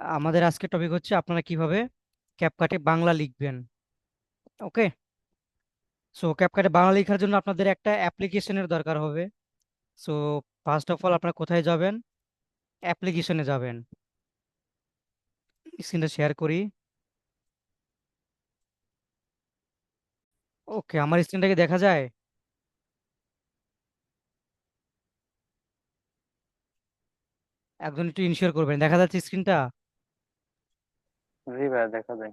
আমাদের আজকের টপিক হচ্ছে আপনারা কিভাবে ক্যাপকাটে বাংলা লিখবেন। ওকে। সো ক্যাপকাটে বাংলা লেখার জন্য আপনাদের একটা অ্যাপ্লিকেশনের দরকার হবে। সো ফার্স্ট অফ অল আপনারা কোথায় যাবেন? অ্যাপ্লিকেশনে যাবেন। স্ক্রিনটা শেয়ার করি। ওকে, আমার স্ক্রিনটাকে দেখা যায়? একজন একটু ইনশিওর করবেন, দেখা যাচ্ছে স্ক্রিনটা? জি ভাইয়া, দেখা যায়।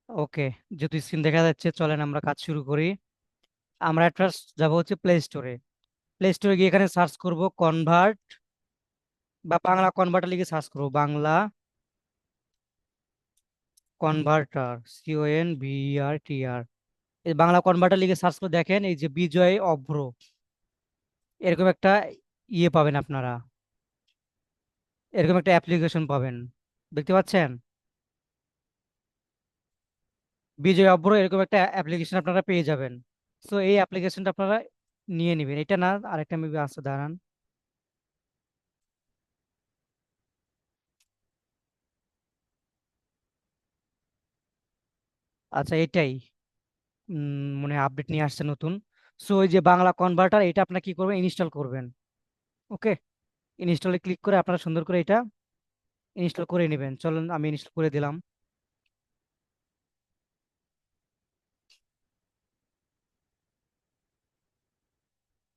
ওকে, যেহেতু স্ক্রিন দেখা যাচ্ছে চলেন আমরা কাজ শুরু করি। আমরা ফার্স্ট যাবো হচ্ছে প্লে স্টোরে। প্লে স্টোরে গিয়ে এখানে সার্চ করব কনভার্ট, বা বাংলা কনভার্টার লিখে সার্চ করব বাংলা কনভার্টার, CONVERTR। এই বাংলা কনভার্টার লিখে সার্চ করে দেখেন, এই যে বিজয় অভ্র এরকম একটা ইয়ে পাবেন আপনারা, এরকম একটা অ্যাপ্লিকেশন পাবেন। দেখতে পাচ্ছেন? বিজয় অভ্র এরকম একটা অ্যাপ্লিকেশন আপনারা পেয়ে যাবেন। সো এই অ্যাপ্লিকেশনটা আপনারা নিয়ে নেবেন। এটা না, আরেকটা মেবি আছে, দাঁড়ান। আচ্ছা, এটাই মনে হয় আপডেট নিয়ে আসছে নতুন। সো এই যে বাংলা কনভার্টার, এটা আপনারা কি করবেন, ইনস্টল করবেন। ওকে, ইনস্টলে ক্লিক করে আপনারা সুন্দর করে এটা ইনস্টল করে নেবেন। চলুন আমি ইনস্টল করে দিলাম।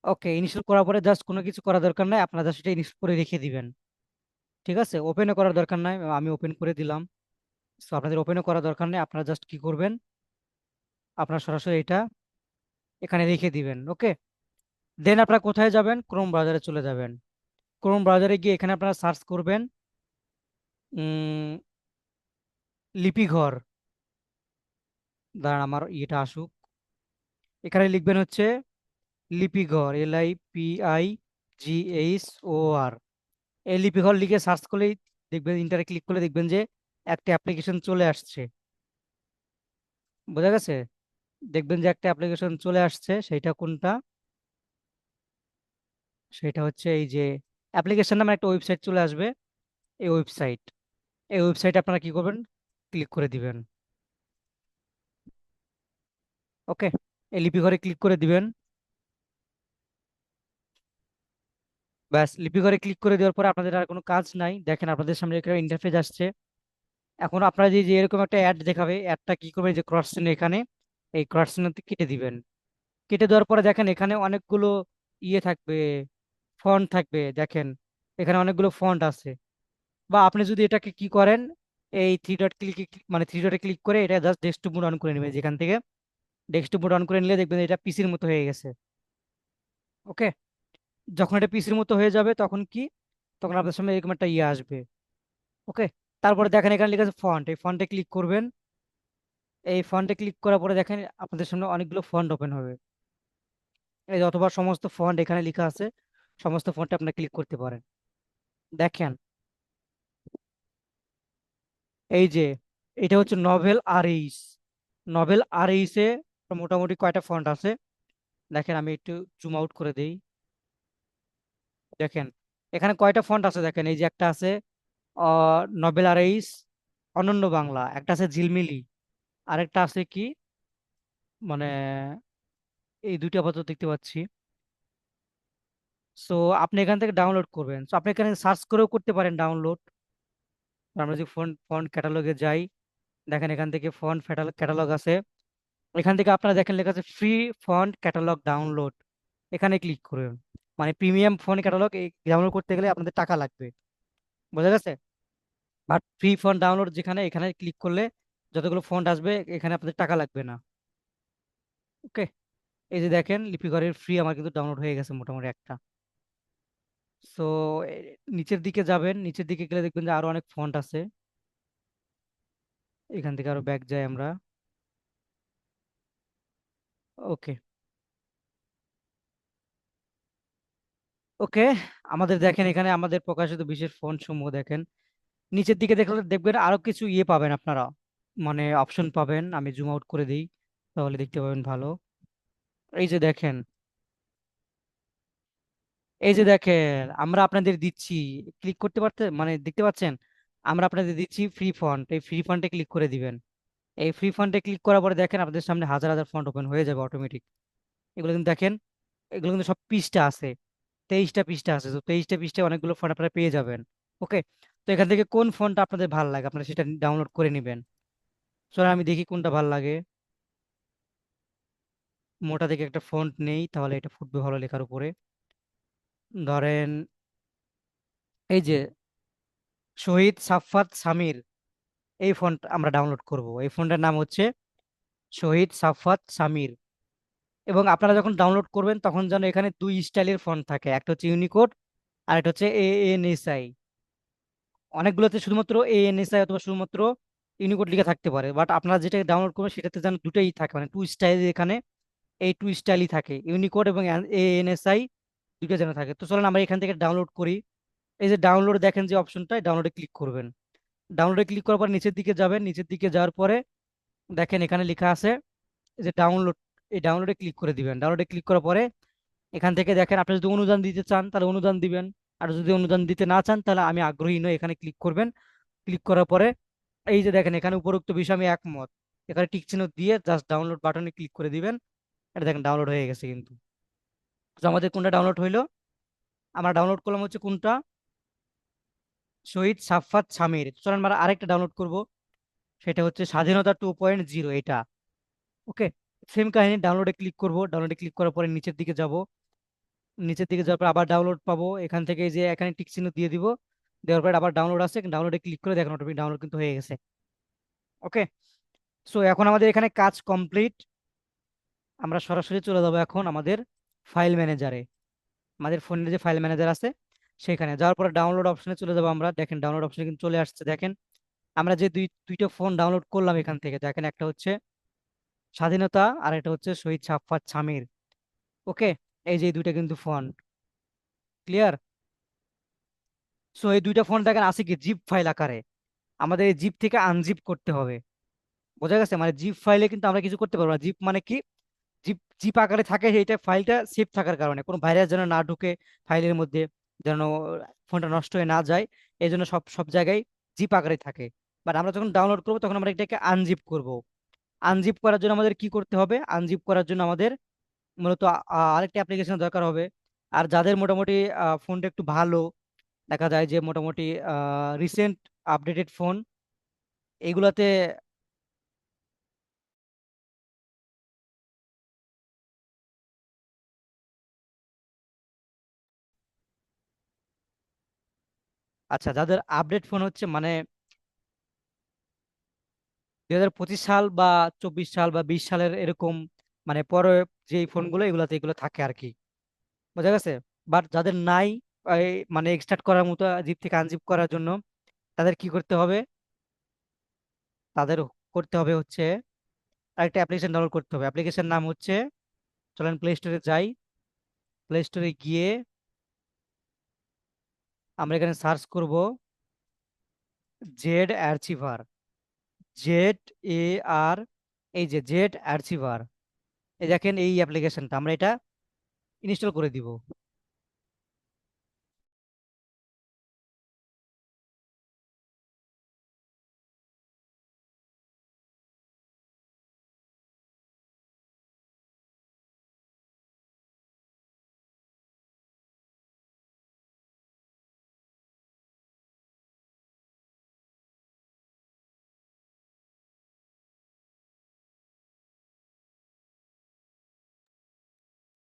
ওকে, ইনস্টল করার পরে জাস্ট কোনো কিছু করার দরকার নাই, আপনারা জাস্ট এটা ইনস্টল করে রেখে দিবেন। ঠিক আছে, ওপেনও করার দরকার নাই, আমি ওপেন করে দিলাম। সো আপনাদের ওপেনও করার দরকার নেই, আপনারা জাস্ট কি করবেন, আপনারা সরাসরি এটা এখানে রেখে দিবেন। ওকে, দেন আপনারা কোথায় যাবেন, ক্রোম ব্রাউজারে চলে যাবেন। ক্রোম ব্রাউজারে গিয়ে এখানে আপনারা সার্চ করবেন উম, লিপিঘর। দাঁড়ান আমার ইয়েটা আসুক। এখানে লিখবেন হচ্ছে লিপিঘর, LIPIGHOR। এই লিপিঘর লিখে সার্চ করলেই দেখবেন, ইন্টারে ক্লিক করলে দেখবেন যে একটা অ্যাপ্লিকেশন চলে আসছে। বোঝা গেছে? দেখবেন যে একটা অ্যাপ্লিকেশন চলে আসছে, সেইটা কোনটা? সেটা হচ্ছে এই যে অ্যাপ্লিকেশন নামে একটা ওয়েবসাইট চলে আসবে। এই ওয়েবসাইট, এই ওয়েবসাইটে আপনারা কি করবেন, ক্লিক করে দিবেন। ওকে, এই লিপি ঘরে ক্লিক করে দিবেন। ব্যাস, লিপি ঘরে ক্লিক করে দেওয়ার পর আপনাদের আর কোনো কাজ নাই। দেখেন আপনাদের সামনে একটা ইন্টারফেস আসছে। এখন আপনারা যে যে এরকম একটা অ্যাড দেখাবে, অ্যাডটা কি করবে, যে ক্রস চিহ্ন এখানে, এই ক্রস চিহ্নতে কেটে দিবেন। কেটে দেওয়ার পরে দেখেন এখানে অনেকগুলো ইয়ে থাকবে, ফন্ট থাকবে। দেখেন এখানে অনেকগুলো ফন্ট আছে। বা আপনি যদি এটাকে কি করেন, এই থ্রি ডট ক্লিক, মানে থ্রি ডটে ক্লিক করে এটা জাস্ট ডেস্কটপ মোড অন করে নেবেন। যেখান থেকে ডেস্কটপ মোড অন করে নিলে দেখবেন এটা পিসির মতো হয়ে গেছে। ওকে, যখন এটা পিসির মতো হয়ে যাবে তখন কি, তখন আপনার সামনে এরকম একটা ইয়ে আসবে। ওকে, তারপরে দেখেন এখানে লেখা আছে ফন্ট, এই ফন্টে ক্লিক করবেন। এই ফন্টে ক্লিক করার পরে দেখেন আপনাদের সামনে অনেকগুলো ফন্ট ওপেন হবে। এই যে অথবা সমস্ত ফন্ট এখানে লেখা আছে, সমস্ত ফন্টে আপনি ক্লিক করতে পারেন। দেখেন এই যে এটা হচ্ছে নভেল আর এইচ। নভেল আর এইচে মোটামুটি কয়টা ফন্ট আছে দেখেন, আমি একটু জুম আউট করে দেই। দেখেন এখানে কয়টা ফন্ট আছে, দেখেন এই যে একটা আছে নভেল আর এইচ, অনন্য বাংলা, একটা আছে ঝিলমিলি, আরেকটা আছে কি, মানে এই দুইটা আপাতত দেখতে পাচ্ছি। সো আপনি এখান থেকে ডাউনলোড করবেন। সো আপনি এখানে সার্চ করেও করতে পারেন ডাউনলোড। আমরা যদি ফন্ট ফন্ট ক্যাটালগে যাই, দেখেন এখান থেকে ফন্ট ক্যাটালগ আছে। এখান থেকে আপনারা দেখেন লেখা আছে ফ্রি ফন্ট ক্যাটালগ ডাউনলোড। এখানে ক্লিক করুন। মানে প্রিমিয়াম ফন্ট ক্যাটালগ ডাউনলোড করতে গেলে আপনাদের টাকা লাগবে। বোঝা গেছে? বাট ফ্রি ফন্ট ডাউনলোড যেখানে, এখানে ক্লিক করলে যতগুলো ফন্ট আসবে এখানে আপনাদের টাকা লাগবে না। ওকে, এই যে দেখেন লিপিঘরের ফ্রি আমার কিন্তু ডাউনলোড হয়ে গেছে মোটামুটি একটা। সো নিচের দিকে যাবেন, নিচের দিকে গেলে দেখবেন যে আরো অনেক ফন্ট আছে। এখান থেকে আরো ব্যাক যাই আমরা। ওকে, ওকে, আমাদের দেখেন এখানে আমাদের প্রকাশিত বিশেষ ফন্ট সমূহ দেখেন। নিচের দিকে দেখলে দেখবেন আরো কিছু ইয়ে পাবেন আপনারা, মানে অপশন পাবেন। আমি জুম আউট করে দিই, তাহলে দেখতে পাবেন ভালো। এই যে দেখেন, এই যে দেখেন আমরা আপনাদের দিচ্ছি, ক্লিক করতে পারতে, মানে দেখতে পাচ্ছেন আমরা আপনাদের দিচ্ছি ফ্রি ফন্ট, এই ফ্রি ফন্টে ক্লিক করে দিবেন। এই ফ্রি ফন্টে ক্লিক করার পরে দেখেন আপনাদের সামনে হাজার হাজার ফন্ট ওপেন হয়ে যাবে অটোমেটিক। এগুলো কিন্তু দেখেন, এগুলো কিন্তু সব পৃষ্ঠা আছে, 23টা পৃষ্ঠা আছে, তো 23টা পৃষ্ঠায় অনেকগুলো ফন্ট আপনারা পেয়ে যাবেন। ওকে, তো এখান থেকে কোন ফন্টটা আপনাদের ভালো লাগে আপনারা সেটা ডাউনলোড করে নেবেন। চলো আমি দেখি কোনটা ভালো লাগে। মোটা থেকে একটা ফন্ট নেই, তাহলে এটা ফুটবে ভালো লেখার উপরে। ধরেন এই যে শহীদ সাফাত সামির, এই ফন্ট আমরা ডাউনলোড করব। এই ফন্টের নাম হচ্ছে শহীদ সাফাত সামির। এবং আপনারা যখন ডাউনলোড করবেন তখন যেন এখানে দুই স্টাইলের ফন্ট থাকে, একটা হচ্ছে ইউনিকোড আর একটা হচ্ছে ANSI। অনেকগুলোতে শুধুমাত্র ANSI অথবা শুধুমাত্র ইউনিকোড লিখে থাকতে পারে, বাট আপনারা যেটা ডাউনলোড করবেন সেটাতে যেন দুটোই থাকে, মানে টু স্টাইল, এখানে এই টু স্টাইলই থাকে, ইউনিকোড এবং ANSI দুটো যেন থাকে। তো চলুন আমরা এখান থেকে ডাউনলোড করি। এই যে ডাউনলোড দেখেন যে অপশনটা, ডাউনলোডে ক্লিক করবেন। ডাউনলোডে ক্লিক করার পর নিচের দিকে যাবেন, নিচের দিকে যাওয়ার পরে দেখেন এখানে লেখা আছে এই যে ডাউনলোড, এই ডাউনলোডে ক্লিক করে দিবেন। ডাউনলোডে ক্লিক করার পরে এখান থেকে দেখেন আপনি যদি অনুদান দিতে চান তাহলে অনুদান দিবেন, আর যদি অনুদান দিতে না চান তাহলে আমি আগ্রহী নই এখানে ক্লিক করবেন। ক্লিক করার পরে এই যে দেখেন এখানে উপরোক্ত বিষয় আমি একমত, এখানে টিক চিহ্ন দিয়ে জাস্ট ডাউনলোড বাটনে ক্লিক করে দিবেন। এটা দেখেন ডাউনলোড হয়ে গেছে কিন্তু। তো আমাদের কোনটা ডাউনলোড হইলো, আমরা ডাউনলোড করলাম হচ্ছে কোনটা, শহীদ সাফাত সামির। চলেন আমরা আরেকটা ডাউনলোড করব, সেটা হচ্ছে স্বাধীনতা 2.0 এটা। ওকে, সেম কাহিনী, ডাউনলোডে ক্লিক করব। ডাউনলোডে ক্লিক করার পরে নিচের দিকে যাব, নিচের দিকে যাওয়ার পর আবার ডাউনলোড পাবো, এখান থেকে এই যে এখানে টিক চিহ্ন দিয়ে দিব। দেওয়ার পরে আবার ডাউনলোড আছে, ডাউনলোডে ক্লিক করে দেখেন অটোমেটিক ডাউনলোড কিন্তু হয়ে গেছে। ওকে, সো এখন আমাদের এখানে কাজ কমপ্লিট। আমরা সরাসরি চলে যাবো এখন আমাদের ফাইল ম্যানেজারে, আমাদের ফোনের যে ফাইল ম্যানেজার আছে সেখানে যাওয়ার পরে ডাউনলোড অপশনে চলে যাবো আমরা। দেখেন ডাউনলোড অপশনে কিন্তু চলে আসছে। দেখেন আমরা যে দুইটা ফোন ডাউনলোড করলাম এখান থেকে, দেখেন একটা হচ্ছে স্বাধীনতা আর একটা হচ্ছে শহীদ সাফফাত সামির। ওকে, এই যে এই দুইটা কিন্তু ফোন, ক্লিয়ার। সো এই দুইটা ফোন দেখেন আছে কি জিপ ফাইল আকারে, আমাদের এই জিপ থেকে আনজিপ করতে হবে। বোঝা গেছে, মানে জিপ ফাইলে কিন্তু আমরা কিছু করতে পারবো না। জিপ মানে কি, জিপ জিপ আকারে থাকে, সেইটা ফাইলটা সেফ থাকার কারণে কোনো ভাইরাস যেন না ঢুকে ফাইলের মধ্যে, যেন ফোনটা নষ্ট হয়ে না যায়, এই জন্য সব সব জায়গায় জিপ আকারে থাকে। বাট আমরা যখন ডাউনলোড করবো তখন আমরা এটাকে আনজিপ করব। আনজিপ করার জন্য আমাদের কি করতে হবে, আনজিপ করার জন্য আমাদের মূলত আরেকটা অ্যাপ্লিকেশন দরকার হবে। আর যাদের মোটামুটি ফোনটা একটু ভালো, দেখা যায় যে মোটামুটি রিসেন্ট আপডেটেড ফোন, এইগুলাতে। আচ্ছা, যাদের আপডেট ফোন হচ্ছে মানে 2025 সাল বা 24 সাল বা 20 সালের এরকম, মানে পরে যে ফোনগুলো এগুলাতে এগুলো থাকে আর কি। বোঝা গেছে। বাট যাদের নাই এই মানে এক্সট্রাক্ট করার মতো জিপ থেকে আনজিপ করার জন্য, তাদের কি করতে হবে, তাদের করতে হবে হচ্ছে আরেকটা অ্যাপ্লিকেশন ডাউনলোড করতে হবে। অ্যাপ্লিকেশন নাম হচ্ছে, চলেন প্লে স্টোরে যাই। প্লে স্টোরে গিয়ে আমরা এখানে সার্চ করব জেড অ্যারচিভার, ZAR, এই যে জেড অ্যারচিভার। এই দেখেন এই অ্যাপ্লিকেশনটা, আমরা এটা ইনস্টল করে দিব।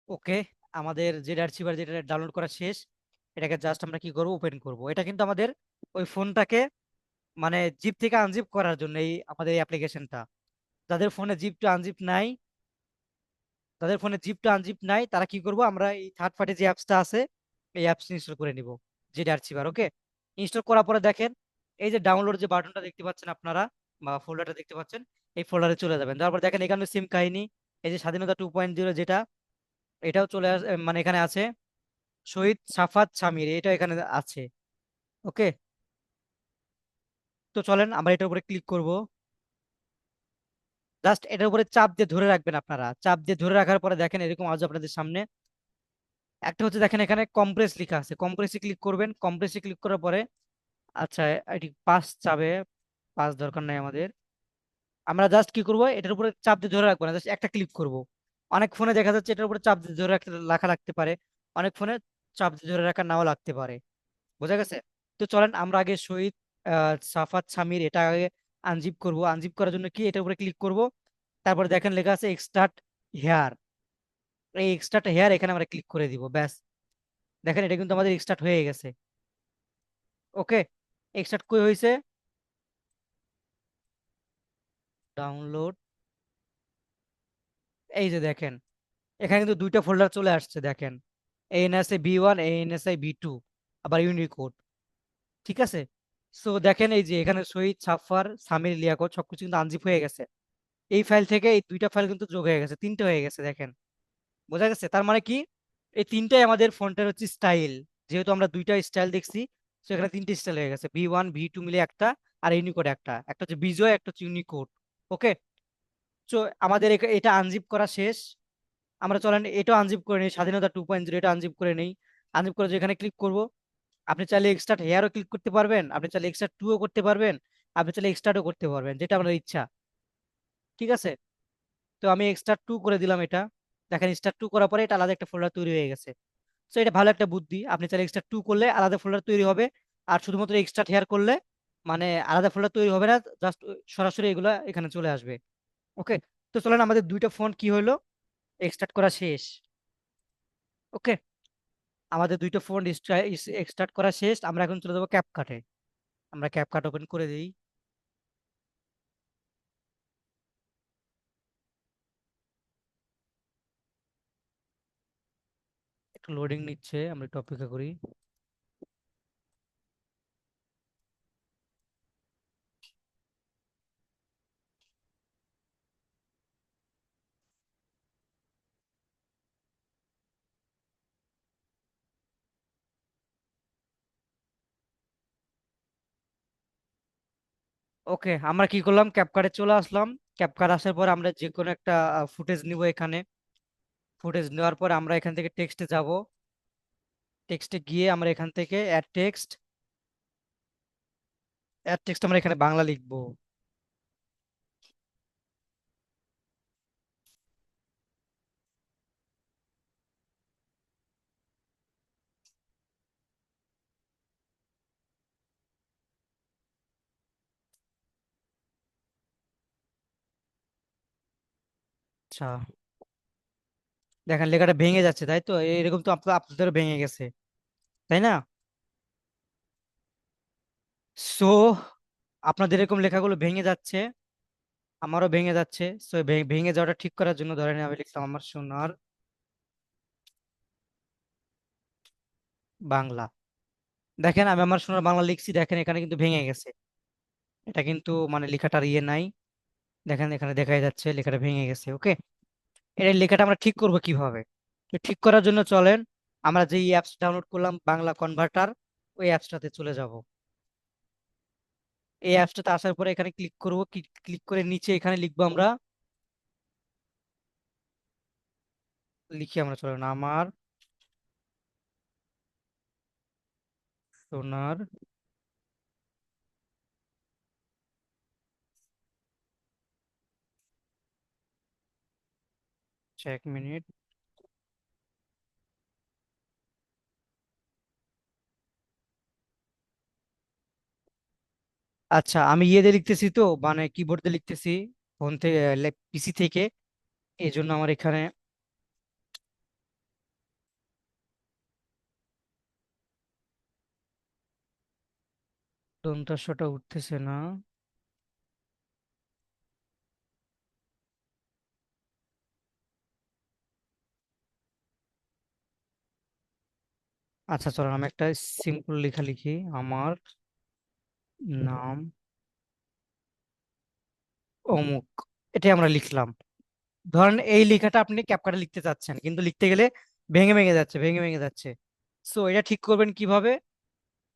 ওকে, আমাদের জেড আর্চিভার যেটা ডাউনলোড করা শেষ, এটাকে জাস্ট আমরা কি করব, ওপেন করব। এটা কিন্তু আমাদের ওই ফোনটাকে মানে জিপ থেকে আনজিপ করার জন্য এই আমাদের এই অ্যাপ্লিকেশনটা। যাদের ফোনে জিপ টু আনজিপ নাই, যাদের ফোনে জিপ টু আনজিপ নাই তারা কি করব, আমরা এই থার্ড পার্টি যে অ্যাপসটা আছে এই অ্যাপস ইনস্টল করে নিব, জেড আর্চিভার। ওকে, ইনস্টল করার পরে দেখেন এই যে ডাউনলোড যে বাটনটা দেখতে পাচ্ছেন আপনারা, বা ফোল্ডারটা দেখতে পাচ্ছেন, এই ফোল্ডারে চলে যাবেন। তারপর দেখেন এখানে সেম কাহিনী, এই যে স্বাধীনতা 2.0 যেটা, এটাও চলে মানে এখানে আছে শহীদ সাফাত সামির, এটা এখানে আছে। ওকে, তো চলেন আমরা এটার উপরে ক্লিক করব। জাস্ট এটার উপরে চাপ দিয়ে ধরে রাখবেন আপনারা, চাপ দিয়ে ধরে রাখার পরে দেখেন এরকম আজ আপনাদের সামনে একটা হচ্ছে, দেখেন এখানে কম্প্রেস লেখা আছে, কম্প্রেসে ক্লিক করবেন। কম্প্রেসে ক্লিক করার পরে আচ্ছা, এটি পাস চাবে, পাস দরকার নাই আমাদের। আমরা জাস্ট কি করব, এটার উপরে চাপ দিয়ে ধরে রাখবো না, জাস্ট একটা ক্লিক করব। অনেক ফোনে দেখা যাচ্ছে এটার উপরে চাপ দিয়ে ধরে রাখা লাগতে পারে, অনেক ফোনে চাপ দিয়ে ধরে রাখা নাও লাগতে পারে। বোঝা গেছে? তো চলেন আমরা আগে শহীদ সাফাত সামির এটা আগে আনজিপ করব। আনজিপ করার জন্য কি এটার উপরে ক্লিক করব, তারপরে দেখেন লেখা আছে এক্সট্রাক্ট হেয়ার। এই এক্সট্রাক্ট হেয়ার এখানে আমরা ক্লিক করে দিব, ব্যাস। দেখেন এটা কিন্তু আমাদের এক্সট্রাক্ট হয়ে গেছে। ওকে, এক্সট্রাক্ট কই হয়েছে, ডাউনলোড, এই যে দেখেন এখানে কিন্তু দুইটা ফোল্ডার চলে আসছে দেখেন, ANSI-B1, ANSI-B2, আবার ইউনিকোড। ঠিক আছে, সো দেখেন এই যে এখানে শহীদ সাফার সামির লিয়াকত সবকিছু কিন্তু আনজিপ হয়ে গেছে। এই ফাইল থেকে এই দুইটা ফাইল কিন্তু যোগ হয়ে গেছে, তিনটে হয়ে গেছে দেখেন। বোঝা গেছে? তার মানে কি, এই তিনটাই আমাদের ফন্টের হচ্ছে স্টাইল। যেহেতু আমরা দুইটা স্টাইল দেখছি, তো এখানে তিনটে স্টাইল হয়ে গেছে, B1 B2 মিলে একটা, আর ইউনিকোড একটা, একটা হচ্ছে বিজয়, একটা হচ্ছে ইউনিকোড। ওকে, তো আমাদের এটা আনজিপ করা শেষ। আমরা চলেন এটাও আনজিপ করে নিই, স্বাধীনতা 2.0 এটা আনজিপ করে নেই। আনজিপ করে যেখানে ক্লিক করব, আপনি চাইলে এক্সট্রা হেয়ারও ক্লিক করতে পারবেন, আপনি চাইলে এক্সট্রা টুও করতে পারবেন, আপনি চাইলে এক্সট্রাও করতে পারবেন, যেটা আপনার ইচ্ছা। ঠিক আছে, তো আমি এক্সট্রা 2 করে দিলাম এটা। দেখেন এক্সট্রা 2 করার পরে এটা আলাদা একটা ফোল্ডার তৈরি হয়ে গেছে। তো এটা ভালো একটা বুদ্ধি, আপনি চাইলে এক্সট্রা 2 করলে আলাদা ফোল্ডার তৈরি হবে। আর শুধুমাত্র এক্সট্রা হেয়ার করলে মানে আলাদা ফোল্ডার তৈরি হবে না, জাস্ট সরাসরি এগুলো এখানে চলে আসবে। ওকে, তো চলেন আমাদের দুইটা ফন্ট কি হলো, এক্সট্রাক্ট করা শেষ। ওকে, আমাদের দুইটা ফন্ট এক্সট্রাক্ট করা শেষ, আমরা এখন চলে যাবো ক্যাপকাটে। আমরা ক্যাপকাট ওপেন করে দিই। একটু লোডিং নিচ্ছে, আমরা একটু অপেক্ষা করি। ওকে, আমরা কি করলাম, ক্যাপকাটে চলে আসলাম। ক্যাপকাট আসার পর আমরা যে কোনো একটা ফুটেজ নিব এখানে। ফুটেজ নেওয়ার পর আমরা এখান থেকে টেক্সটে যাব। টেক্সটে গিয়ে আমরা এখান থেকে অ্যাড টেক্সট, অ্যাড টেক্সট আমরা এখানে বাংলা লিখবো। আচ্ছা, দেখেন লেখাটা ভেঙে যাচ্ছে, তাই তো? এরকম তো আপনাদেরও ভেঙে গেছে, তাই না? সো আপনাদের এরকম লেখাগুলো ভেঙে যাচ্ছে, আমারও ভেঙে যাচ্ছে। সো ভেঙে যাওয়াটা ঠিক করার জন্য ধরেন আমি লিখলাম আমার সোনার বাংলা। দেখেন আমি আমার সোনার বাংলা লিখছি, দেখেন এখানে কিন্তু ভেঙে গেছে। এটা কিন্তু মানে লেখাটার ইয়ে নাই, দেখেন এখানে দেখাই যাচ্ছে লেখাটা ভেঙে গেছে। ওকে, এই লেখাটা আমরা ঠিক করব কিভাবে? তো ঠিক করার জন্য চলেন আমরা যে অ্যাপস ডাউনলোড করলাম বাংলা কনভার্টার, ওই অ্যাপসটাতে চলে যাব। এই অ্যাপসটাতে আসার পরে এখানে ক্লিক করব, ক্লিক করে নিচে এখানে লিখবো আমরা, লিখি আমরা, চলেন আমার সোনার, আচ্ছা, 1 মিনিট। আচ্ছা, আমি ইয়ে দিয়ে লিখতেছি তো, মানে কিবোর্ড দিয়ে লিখতেছি, ফোন থেকে, পিসি থেকে, এই জন্য আমার এখানে দন্তাস্বটা উঠতেছে না। আচ্ছা চলেন আমি একটা সিম্পল লেখা লিখি, আমার নাম অমুক, এটাই আমরা লিখলাম। ধরেন এই লেখাটা আপনি ক্যাপকাটে লিখতে চাচ্ছেন, কিন্তু লিখতে গেলে ভেঙে ভেঙে যাচ্ছে, ভেঙে ভেঙে যাচ্ছে। সো এটা ঠিক করবেন কিভাবে,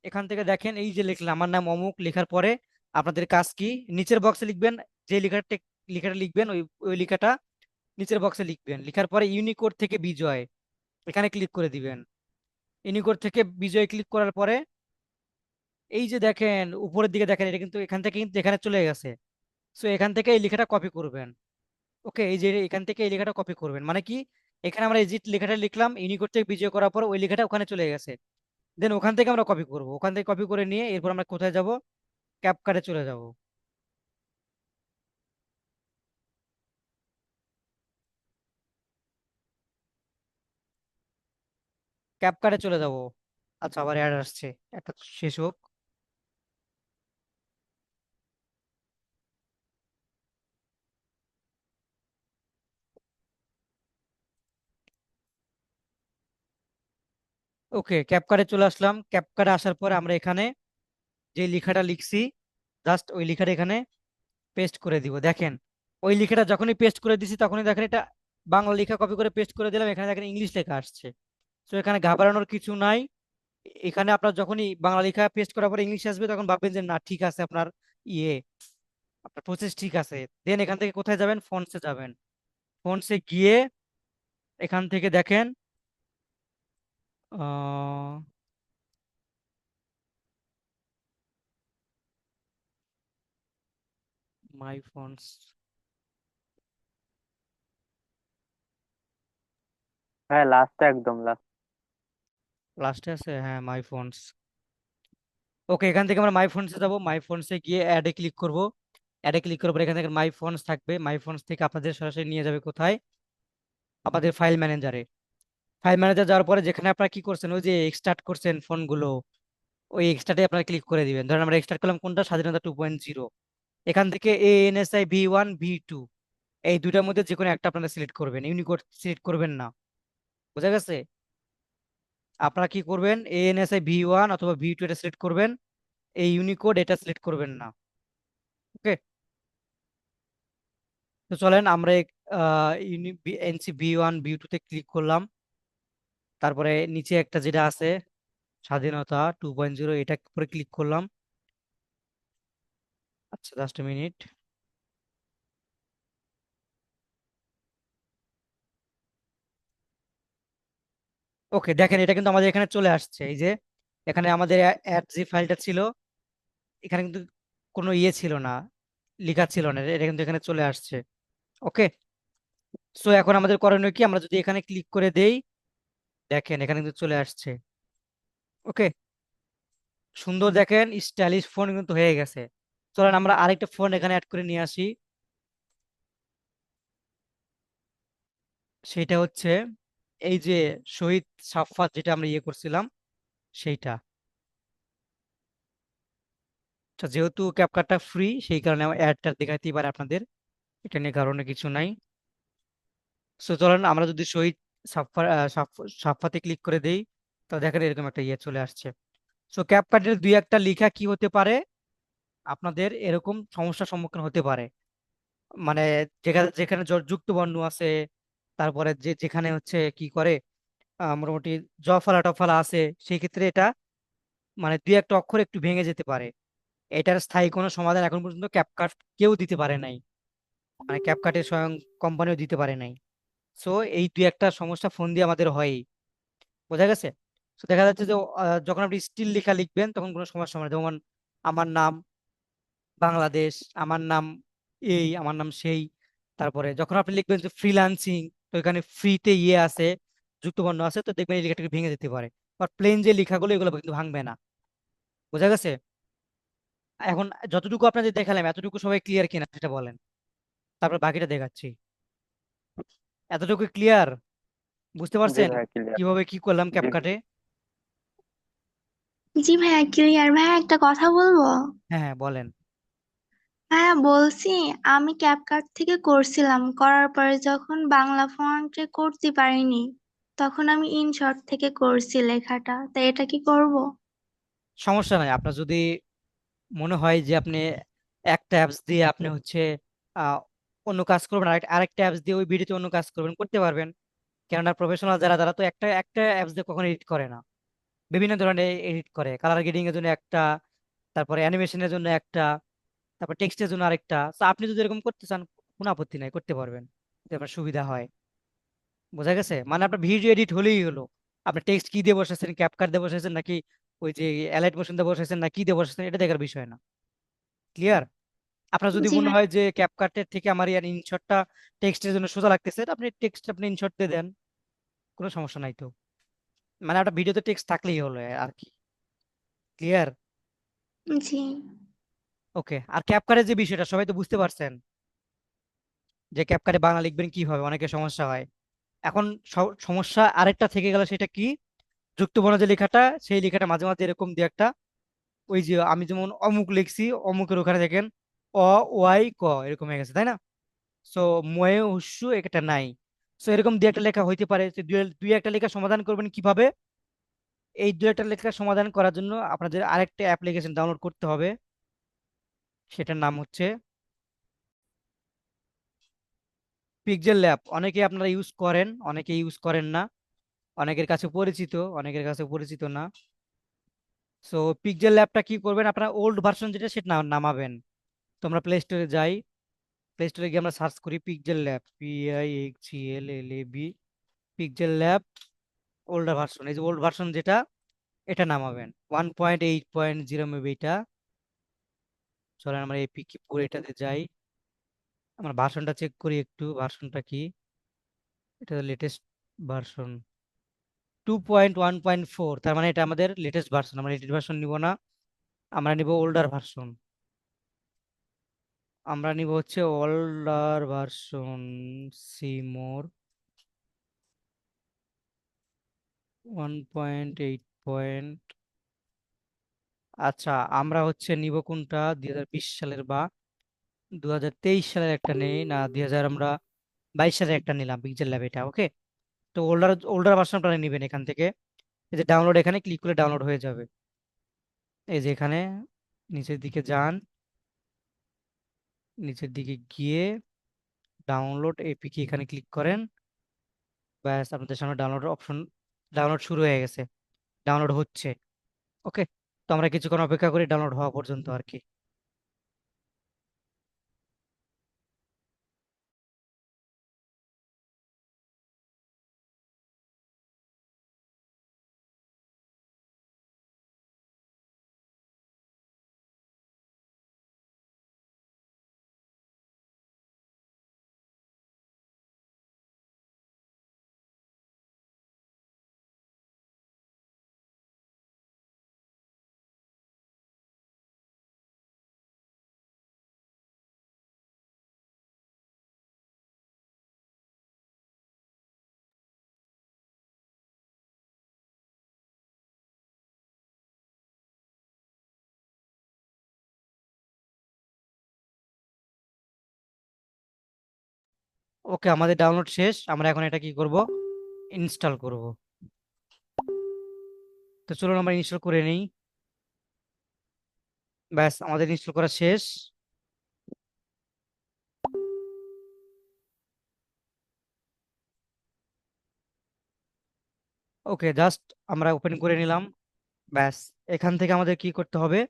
এখান থেকে দেখেন এই যে লিখলাম আমার নাম অমুক, লেখার পরে আপনাদের কাজ কি, নিচের বক্সে লিখবেন, যে লেখাটা লেখাটা লিখবেন ওই ওই লেখাটা নিচের বক্সে লিখবেন। লিখার পরে ইউনিকোড থেকে বিজয় এখানে ক্লিক করে দিবেন। ইউনিকোড থেকে বিজয় ক্লিক করার পরে এই যে দেখেন উপরের দিকে দেখেন, এটা কিন্তু এখান থেকে কিন্তু এখানে চলে গেছে। সো এখান থেকে এই লেখাটা কপি করবেন। ওকে, এই যে এখান থেকে এই লেখাটা কপি করবেন মানে কি, এখানে আমরা এই যে লেখাটা লিখলাম ইউনিকোড থেকে বিজয় করার পর ওই লেখাটা ওখানে চলে গেছে। দেন ওখান থেকে আমরা কপি করব, ওখান থেকে কপি করে নিয়ে এরপর আমরা কোথায় যাব, ক্যাপকাটে চলে যাব। ক্যাপকাটে চলে যাব। আচ্ছা, আবার অ্যাড আসছে, একটা শেষ হোক। ওকে, ক্যাপকাটে চলে আসলাম। ক্যাপকাটে আসার পর আমরা এখানে যে লেখাটা লিখছি জাস্ট ওই লেখাটা এখানে পেস্ট করে দিব। দেখেন ওই লেখাটা যখনই পেস্ট করে দিছি তখনই দেখেন এটা বাংলা লেখা কপি করে পেস্ট করে দিলাম, এখানে দেখেন ইংলিশ লেখা আসছে। তো এখানে ঘাবড়ানোর কিছু নাই। এখানে আপনার যখনই বাংলা লেখা পেস্ট করার পর ইংলিশ আসবে তখন ভাববেন যে না ঠিক আছে, আপনার ইয়ে আপনার প্রসেস ঠিক আছে। দেন এখান থেকে কোথায় যাবেন, ফন্টসে যাবেন। ফন্টসে গিয়ে এখান থেকে দেখেন মাই ফন্টস হ্যাঁ, লাস্টে একদম লাস্ট। লাস্টে আছে, হ্যাঁ মাই ফন্টস। ওকে, এখান থেকে আমরা মাই ফন্টসে যাবো, মাই ফন্টসে গিয়ে অ্যাডে ক্লিক করব। অ্যাডে ক্লিক করার পর এখান থেকে মাই ফন্টস থাকবে, মাই ফন্টস থেকে আপনাদের সরাসরি নিয়ে যাবে কোথায়, আমাদের ফাইল ম্যানেজারে। ফাইল ম্যানেজার যাওয়ার পরে যেখানে আপনারা কি করছেন ওই যে এক্সট্রাক্ট করছেন ফোনগুলো, ওই এক্সট্রাটে আপনারা ক্লিক করে দিবেন। ধরেন আমরা এক্সট্রাক্ট করলাম কোনটা, স্বাধীনতা 2.0। এখান থেকে ANSI V1 V2 এই দুইটার মধ্যে যে কোনো একটা আপনারা সিলেক্ট করবেন, ইউনিকোড সিলেক্ট করবেন না। বুঝা গেছে? আপনারা কি করবেন, ANSI V1 অথবা V2 এটা সিলেক্ট করবেন, এই ইউনিকোড এটা সিলেক্ট করবেন না। ওকে, তো চলেন আমরা NC V1 V2 তে ক্লিক করলাম। তারপরে নিচে একটা যেটা আছে স্বাধীনতা 2.0 এটা উপরে ক্লিক করলাম। আচ্ছা, জাস্ট মিনিট। ওকে, দেখেন এটা কিন্তু আমাদের এখানে চলে আসছে। এই যে এখানে আমাদের অ্যাড যে ফাইলটা ছিল এখানে কিন্তু কোনো ইয়ে ছিল না, লেখা ছিল না, এটা কিন্তু এখানে চলে আসছে। ওকে, সো এখন আমাদের করণীয় কি, আমরা যদি এখানে ক্লিক করে দেই দেখেন এখানে কিন্তু চলে আসছে। ওকে, সুন্দর দেখেন স্টাইলিশ ফোন কিন্তু হয়ে গেছে। চলেন আমরা আরেকটা ফোন এখানে অ্যাড করে নিয়ে আসি। সেটা হচ্ছে এই যে শহীদ সাফাত যেটা আমরা ইয়ে করছিলাম সেইটা। আচ্ছা, যেহেতু ক্যাপকাটটা ফ্রি সেই কারণে আমার অ্যাডটা দেখাইতেই পারে আপনাদের, এটা নিয়ে কারণে কিছু নাই। সো চলেন আমরা যদি শহীদ সাফাতে ক্লিক করে দেই তো দেখেন এরকম একটা ইয়ে চলে আসছে। সো ক্যাপকাটের দুই একটা লেখা কি হতে পারে, আপনাদের এরকম সমস্যার সম্মুখীন হতে পারে। মানে যেখানে যেখানে যুক্ত বর্ণ আছে, তারপরে যেখানে হচ্ছে কি করে মোটামুটি জফলা টফলা আছে, সেই ক্ষেত্রে এটা মানে দুই একটা অক্ষর একটু ভেঙে যেতে পারে। এটার স্থায়ী কোনো সমাধান এখন পর্যন্ত ক্যাপকাট কেউ দিতে পারে নাই, মানে ক্যাপকাটের স্বয়ং কোম্পানিও দিতে পারে নাই। সো এই দুই একটা সমস্যা ফোন দিয়ে আমাদের হয়। বোঝা গেছে? তো দেখা যাচ্ছে যে যখন আপনি স্টিল লেখা লিখবেন তখন কোনো সমস্যা হবে না। যেমন আমার নাম বাংলাদেশ, আমার নাম এই, আমার নাম সেই। তারপরে যখন আপনি লিখবেন যে ফ্রিল্যান্সিং, তো এখানে ফ্রিতে ইয়ে আছে, যুক্তবর্ণ আছে, তো দেখবেন এই লেখাটাকে ভেঙে যেতে পারে। আর প্লেন যে লেখাগুলো এগুলো কিন্তু ভাঙবে না। বোঝা গেছে? এখন যতটুকু আপনাদের দেখালাম এতটুকু সবাই ক্লিয়ার কিনা সেটা বলেন, তারপর বাকিটা দেখাচ্ছি। এতটুকু ক্লিয়ার? বুঝতে জি পারছেন ভাই, ক্লিয়ার। কিভাবে কি করলাম জি ক্যাপকাটে? জি ভাইয়া ক্লিয়ার। ভাইয়া একটা কথা বলবো? হ্যাঁ হ্যাঁ, বলেন। ভাইয়া বলছি, আমি ক্যাপকাট থেকে করছিলাম, করার পরে যখন বাংলা ফন্টে করতে পারিনি তখন আমি ইনশর্ট থেকে করছি লেখাটা, তাই এটা কি করব? সমস্যা নাই, আপনার যদি মনে হয় যে আপনি একটা অ্যাপস দিয়ে আপনি হচ্ছে আহ, অন্য কাজ করবেন, আরেকটা অ্যাপস দিয়ে ওই ভিডিওতে অন্য কাজ করবেন, করতে পারবেন। কেননা প্রফেশনাল যারা তারা তো একটা একটা অ্যাপস দিয়ে কখনো এডিট করে না, বিভিন্ন ধরনের এডিট করে, কালার গ্রেডিং এর জন্য একটা, তারপরে অ্যানিমেশনের জন্য একটা, তারপর টেক্সটের জন্য আরেকটা। তো আপনি যদি এরকম করতে চান কোনো আপত্তি নাই, করতে পারবেন, যদি আপনার সুবিধা হয়। বোঝা গেছে? মানে আপনার ভিডিও এডিট হলেই হলো। আপনি টেক্সট কি দিয়ে বসাচ্ছেন, ক্যাপকাট দিয়ে বসাচ্ছেন নাকি ওই যে অ্যালাইড মোশন দিয়ে বসাইছেন না কি দিয়ে বসাইছেন এটা দেখার বিষয় না। ক্লিয়ার? আপনার যদি জি মনে ভাই। হয় যে ক্যাপকাটের থেকে আমার ইয়ার ইনশটটা টেক্সটের জন্য সোজা লাগতেছে, আপনি টেক্সট আপনি ইনশট দিয়ে দেন, কোনো সমস্যা নাই তো। মানে একটা ভিডিওতে টেক্সট থাকলেই হলো আর কি। ক্লিয়ার? জি। ওকে, আর ক্যাপকাটের যে বিষয়টা সবাই তো বুঝতে পারছেন যে ক্যাপকাটে বাংলা লিখবেন কিভাবে, অনেকের সমস্যা হয়। এখন সমস্যা আরেকটা থেকে গেল, সেটা কি? যুক্ত বর্ণ যে লেখাটা, সেই লেখাটা মাঝে মাঝে এরকম দিয়ে একটা, ওই যে আমি যেমন অমুক লিখছি, অমুকের ওখানে দেখেন অ, ওয়াই, ক এরকম হয়ে গেছে, তাই না? সো ময়ে হুস্যু একটা নাই। সো এরকম দুই একটা লেখা হইতে পারে। তো দুই দুই একটা লেখা সমাধান করবেন কিভাবে? এই দুই একটা লেখা সমাধান করার জন্য আপনাদের আরেকটা অ্যাপ্লিকেশন ডাউনলোড করতে হবে। সেটার নাম হচ্ছে পিক্সেল ল্যাব। অনেকে আপনারা ইউজ করেন, অনেকে ইউজ করেন না, অনেকের কাছে পরিচিত, অনেকের কাছে পরিচিত না। সো পিক্সেল ল্যাবটা কি করবেন, আপনারা ওল্ড ভার্সন যেটা সেটা নামাবেন। তো আমরা প্লে স্টোরে যাই, প্লে স্টোরে গিয়ে আমরা সার্চ করি pixel lab, PIXELLAB, pixel lab older version. এই যে ওল্ড ভার্সন যেটা, এটা নামাবেন 1.8.0 মেবি এটা। চলেন আমরা এপিকে পুরো এটাতে যাই, আমরা ভার্সনটা চেক করি একটু, ভার্সনটা কি। এটা লেটেস্ট ভার্সন 2.1.4, তার মানে এটা আমাদের লেটেস্ট ভার্সন। আমরা লেটেস্ট ভার্সন নিব না, আমরা নিব ওল্ডার ভার্সন। আমরা নিব হচ্ছে ওল্ডার ভার্সন, সিমোর 1.8 আচ্ছা, আমরা হচ্ছে নিব কোনটা, 2020 সালের বা 2023 সালের একটা নেই না, 2000 আমরা 22 সালের একটা নিলাম পিক্সেল ল্যাব এটা। ওকে, তো ওল্ডার ওল্ডার ভার্সনটা নেবেন এখান থেকে। এই যে ডাউনলোড, এখানে ক্লিক করে ডাউনলোড হয়ে যাবে। এই যে এখানে নিচের দিকে যান, নিচের দিকে গিয়ে ডাউনলোড এপিকে এখানে ক্লিক করেন। ব্যাস, আপনাদের সামনে ডাউনলোড অপশন, ডাউনলোড শুরু হয়ে গেছে, ডাউনলোড হচ্ছে। ওকে, তো আমরা কিছুক্ষণ অপেক্ষা করি ডাউনলোড হওয়া পর্যন্ত আর কি। ওকে, আমাদের ডাউনলোড শেষ, আমরা এখন এটা কি করব, ইনস্টল করব। তো চলুন আমরা ইনস্টল করে নিই। ব্যাস, আমাদের ইনস্টল করা শেষ। ওকে, জাস্ট আমরা ওপেন করে নিলাম। ব্যাস, এখান থেকে আমাদের কি করতে হবে,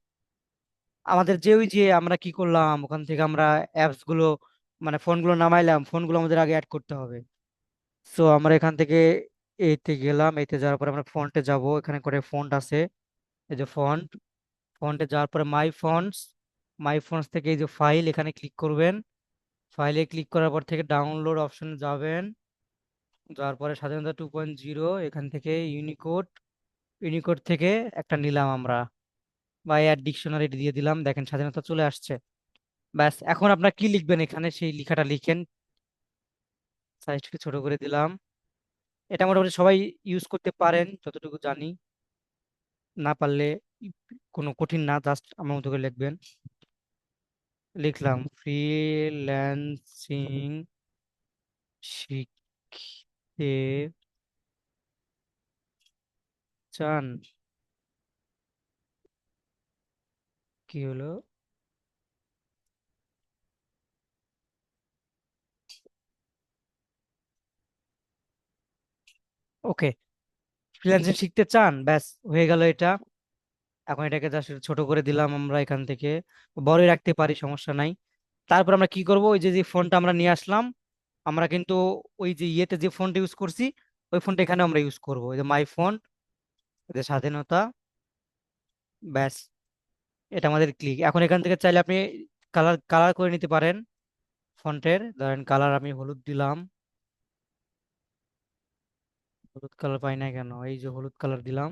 আমাদের যে ওই যে আমরা কি করলাম ওখান থেকে আমরা অ্যাপস গুলো, মানে ফোনগুলো নামাইলাম, ফোনগুলো আমাদের আগে অ্যাড করতে হবে। সো আমরা এখান থেকে এতে গেলাম, এতে যাওয়ার পরে আমরা ফন্টে যাব, এখানে করে ফন্ট আছে, এই যে ফন্ট, ফন্টে যাওয়ার পরে মাই ফন্টস, মাই ফন্টস থেকে এই যে ফাইল, এখানে ক্লিক করবেন। ফাইলে ক্লিক করার পর থেকে ডাউনলোড অপশনে যাবেন, যাওয়ার পরে স্বাধীনতা 2.0, এখান থেকে ইউনিকোড, ইউনিকোড থেকে একটা নিলাম আমরা, বা এর ডিকশনারি দিয়ে দিলাম, দেখেন স্বাধীনতা চলে আসছে। ব্যাস, এখন আপনার কি লিখবেন এখানে সেই লেখাটা লিখেন। সাইজকে ছোট করে দিলাম। এটা মোটামুটি সবাই ইউজ করতে পারেন যতটুকু জানি, না পারলে কোনো কঠিন না, জাস্ট আমার মতো করে লিখবেন। লিখলাম ফ্রিল্যান্সিং শিখতে চান, কি হলো, ওকে, ফ্রিল্যান্সিং শিখতে চান, ব্যাস হয়ে গেল এটা। এখন এটাকে জাস্ট ছোট করে দিলাম আমরা এখান থেকে, বড়ই রাখতে পারি, সমস্যা নাই। তারপর আমরা কি করব, ওই যে যে ফোনটা আমরা নিয়ে আসলাম, আমরা কিন্তু ওই যে ইয়েতে যে ফোনটা ইউজ করছি, ওই ফোনটা এখানে আমরা ইউজ করব, ওই যে মাই ফোন, যে স্বাধীনতা ব্যাস, এটা আমাদের ক্লিক। এখন এখান থেকে চাইলে আপনি কালার কালার করে নিতে পারেন ফন্টের। ধরেন কালার আমি হলুদ দিলাম। হলুদ কালার পাই না কেন, এই যে হলুদ কালার দিলাম,